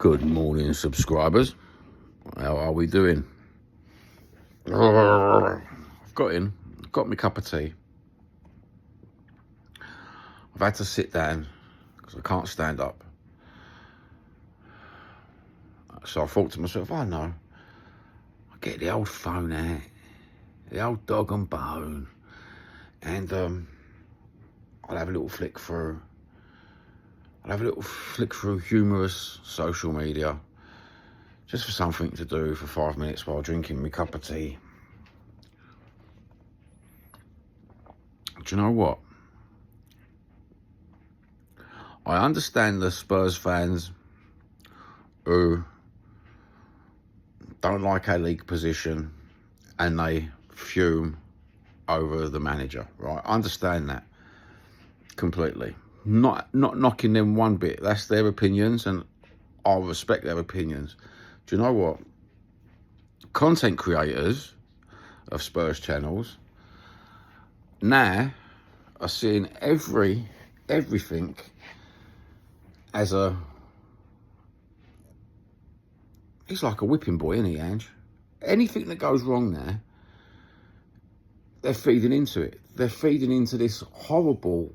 Good morning, subscribers. How are we doing? I've got my cup of tea. I've had to sit down because I can't stand up. So I thought to myself, oh no, I'll get the old phone out, the old dog and bone, and I'll have a little flick through. I'll have a little flick through humorous social media, just for something to do for 5 minutes while drinking my cup of tea. Do you know what? I understand the Spurs fans who don't like our league position and they fume over the manager, right? I understand that completely. Not knocking them one bit. That's their opinions and I'll respect their opinions. Do you know what? Content creators of Spurs channels now are seeing everything as he's like a whipping boy, isn't he, Ange? Anything that goes wrong there, they're feeding into it. They're feeding into this horrible,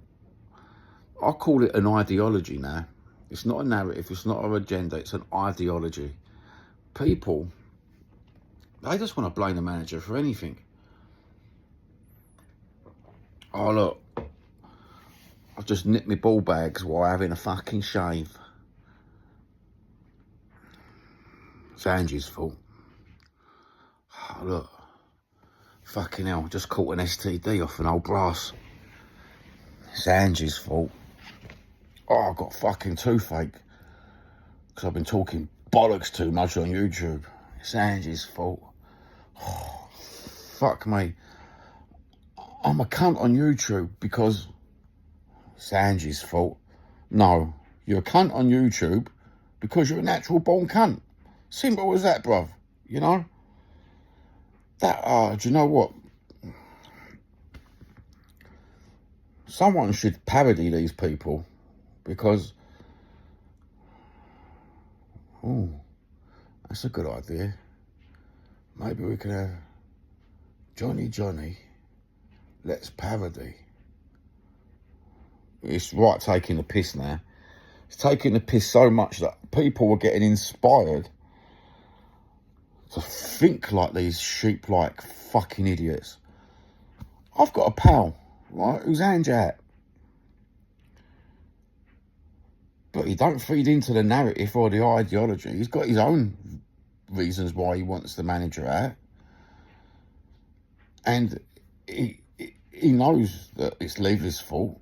I call it an ideology now. It's not a narrative, it's not an agenda, it's an ideology. People, they just want to blame the manager for anything. Oh, look, I've just nipped my ball bags while having a fucking shave. It's Angie's fault. Oh, look, fucking hell, just caught an STD off an old brass. It's Angie's fault. Oh, I've got fucking toothache because I've been talking bollocks too much on YouTube. It's Angie's fault. Oh, fuck me. I'm a cunt on YouTube because it's Angie's fault. No, you're a cunt on YouTube because you're a natural born cunt. Simple as that, bruv. You know? Do you know what? Someone should parody these people because, oh, that's a good idea. Maybe we could have Johnny, let's parody. It's right taking the piss now. It's taking the piss so much that people were getting inspired to think like these sheep-like fucking idiots. I've got a pal, right, who's ange out. But he don't feed into the narrative or the ideology. He's got his own reasons why he wants the manager out. And he knows that it's Lever's fault,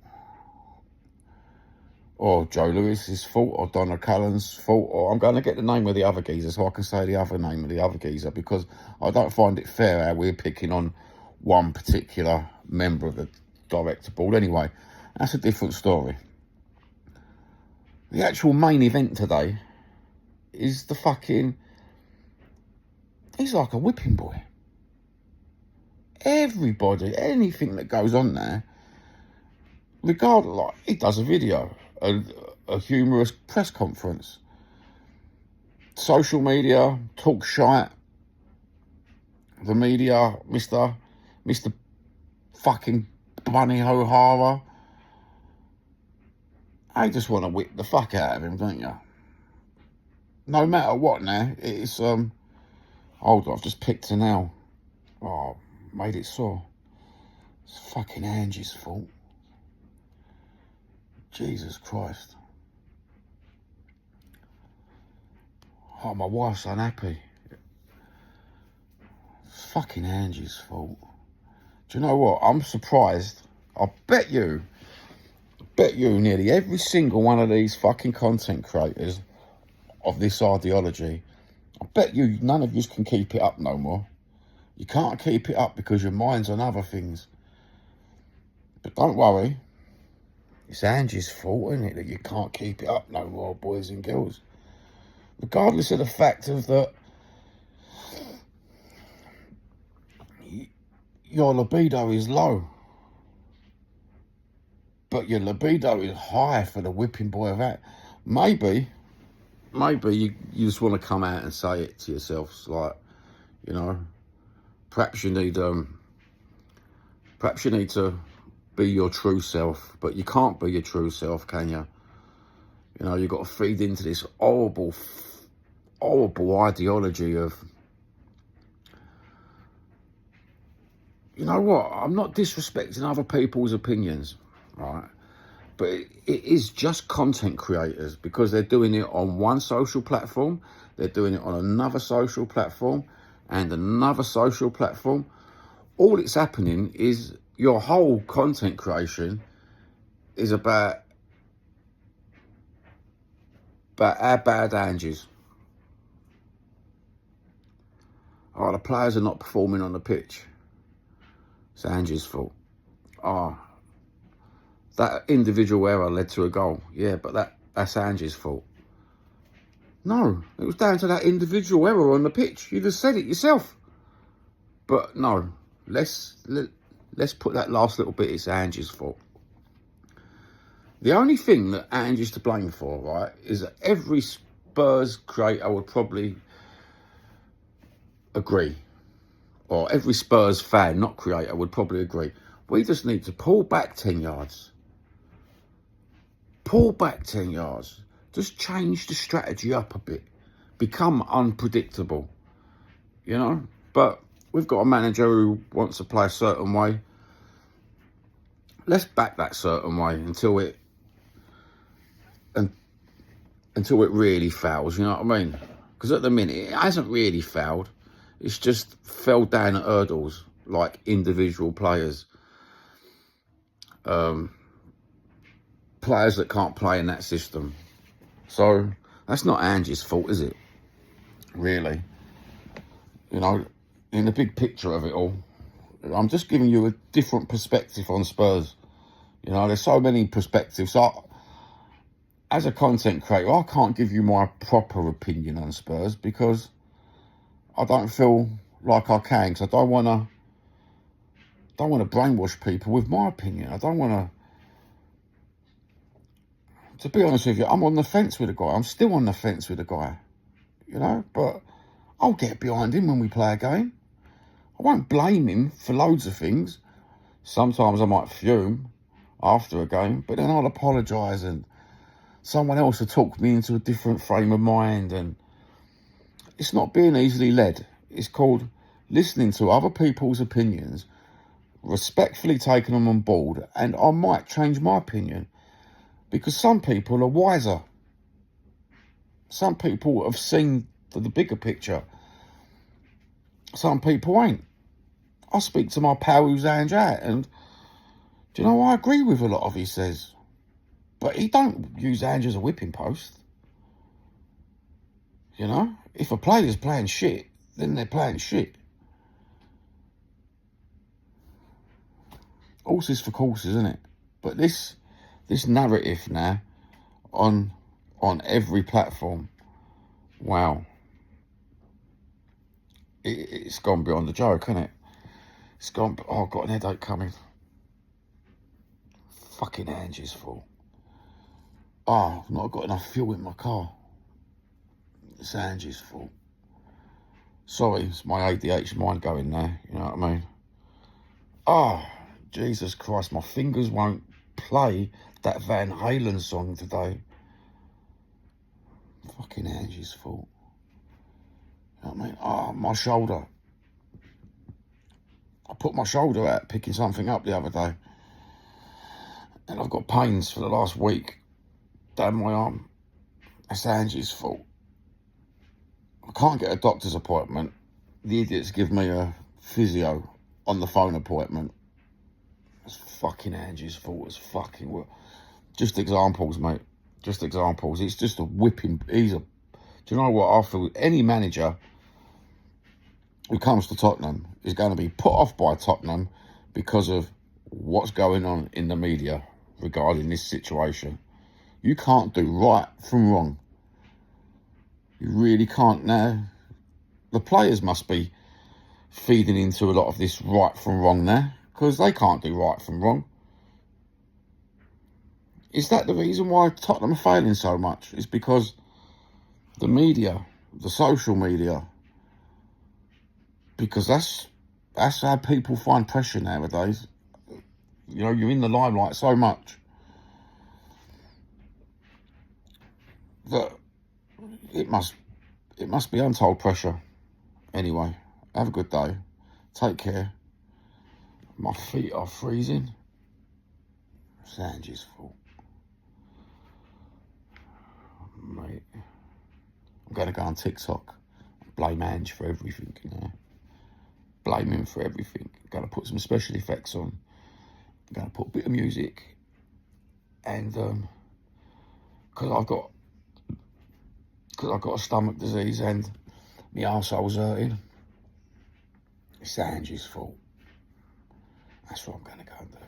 or Joe Lewis's fault, or Donna Cullen's fault, or I'm going to get the name of the other geezer so I can say the other name of the other geezer, because I don't find it fair how we're picking on one particular member of the director board. Anyway, that's a different story. The actual main event today is the fucking... He's like a whipping boy. Everybody, anything that goes on there, regardless, like, he does a video, a humorous press conference, social media, talk shite, the media, Mr. fucking Bunny O'Hara. I just want to whip the fuck out of him, don't you? No matter what now, it's, hold on, I've just picked a nail. Oh, made it sore. It's fucking Angie's fault. Jesus Christ. Oh, my wife's unhappy. It's fucking Angie's fault. Do you know what? I'm surprised. I bet you nearly every single one of these fucking content creators of this ideology, I bet you none of you can keep it up no more. You can't keep it up because your mind's on other things. But don't worry. It's Angie's fault, isn't it, that you can't keep it up no more, boys and girls. Regardless of the fact of that your libido is low, but your libido is high for the whipping boy of that. Maybe maybe you just want to come out and say it to yourself. It's like, you know, perhaps you need to be your true self, but you can't be your true self, can you? You know, you've got to feed into this horrible ideology of, you know what, I'm not disrespecting other people's opinions, right? But it is just content creators, because they're doing it on one social platform, they're doing it on another social platform, and another social platform. All it's happening is your whole content creation is about how bad Ange is. Oh, the players are not performing on the pitch. It's Ange's fault. Oh, that individual error led to a goal. Yeah, but that's Ange's fault. No, it was down to that individual error on the pitch. You just said it yourself. But no, let's put that last little bit, it's Ange's fault. The only thing that Ange is to blame for, right, is that every Spurs creator would probably agree, or every Spurs fan, not creator, would probably agree. We just need to pull back 10 yards. Pull back 10 yards. Just change the strategy up a bit. Become unpredictable, you know? But we've got a manager who wants to play a certain way. Let's back that certain way until it really fails, you know what I mean? Because at the minute, it hasn't really failed. It's just fell down at hurdles like individual players. Players that can't play in that system. So that's not Ange's fault, is it? Really? You know, in the big picture of it all, I'm just giving you a different perspective on Spurs. You know, there's so many perspectives. So, as a content creator, I can't give you my proper opinion on Spurs because I don't feel like I can, because I don't want to brainwash people with my opinion. I don't want to be honest with you, I'm on the fence with the guy. I'm still on the fence with the guy, you know, but I'll get behind him when we play a game. I won't blame him for loads of things. Sometimes I might fume after a game, but then I'll apologise and someone else will talk me into a different frame of mind. And it's not being easily led. It's called listening to other people's opinions, respectfully taking them on board, and I might change my opinion because some people are wiser. Some people have seen the bigger picture. Some people ain't. I speak to my pal who's Ange out, and do you know, I agree with a lot of he says, but he don't use Ange as a whipping post. You know, if a player's playing shit, then they're playing shit. Horses for courses, isn't it? But this narrative now on every platform, wow, it's gone beyond the joke, hasn't it? It's gone. Oh, I've got an headache coming. Fucking Ange's fault. Oh, I've not got enough fuel in my car. It's Ange's fault. Sorry, it's my ADHD mind going there, you know what I mean? Oh, Jesus Christ, my fingers won't play that Van Halen song today. Fucking Ange's fault. You know what I mean? Oh, my shoulder. I put my shoulder out picking something up the other day, and I've got pains for the last week down my arm. That's Ange's fault. I can't get a doctor's appointment. The idiots give me a physio on the phone appointment. It's fucking Ange's fault. It's fucking... Just examples, mate. Just examples. It's just a whipping... Do you know what? I feel any manager who comes to Tottenham is going to be put off by Tottenham because of what's going on in the media regarding this situation. You can't do right from wrong. You really can't now. The players must be feeding into a lot of this right from wrong now, because they can't do right from wrong. Is that the reason why Tottenham are failing so much? It's because the media, the social media, because that's how people find pressure nowadays. You know, you're in the limelight so much that it must be untold pressure. Anyway, have a good day. Take care. My feet are freezing. It's Ange's fault. Mate, I'm going to go on TikTok and blame Ange for everything, you know. Blame him for everything. I'm going to put some special effects on. I'm going to put a bit of music. And because I've got a stomach disease and my arsehole's hurting, it's Ange's fault. That's what I'm going to go and do.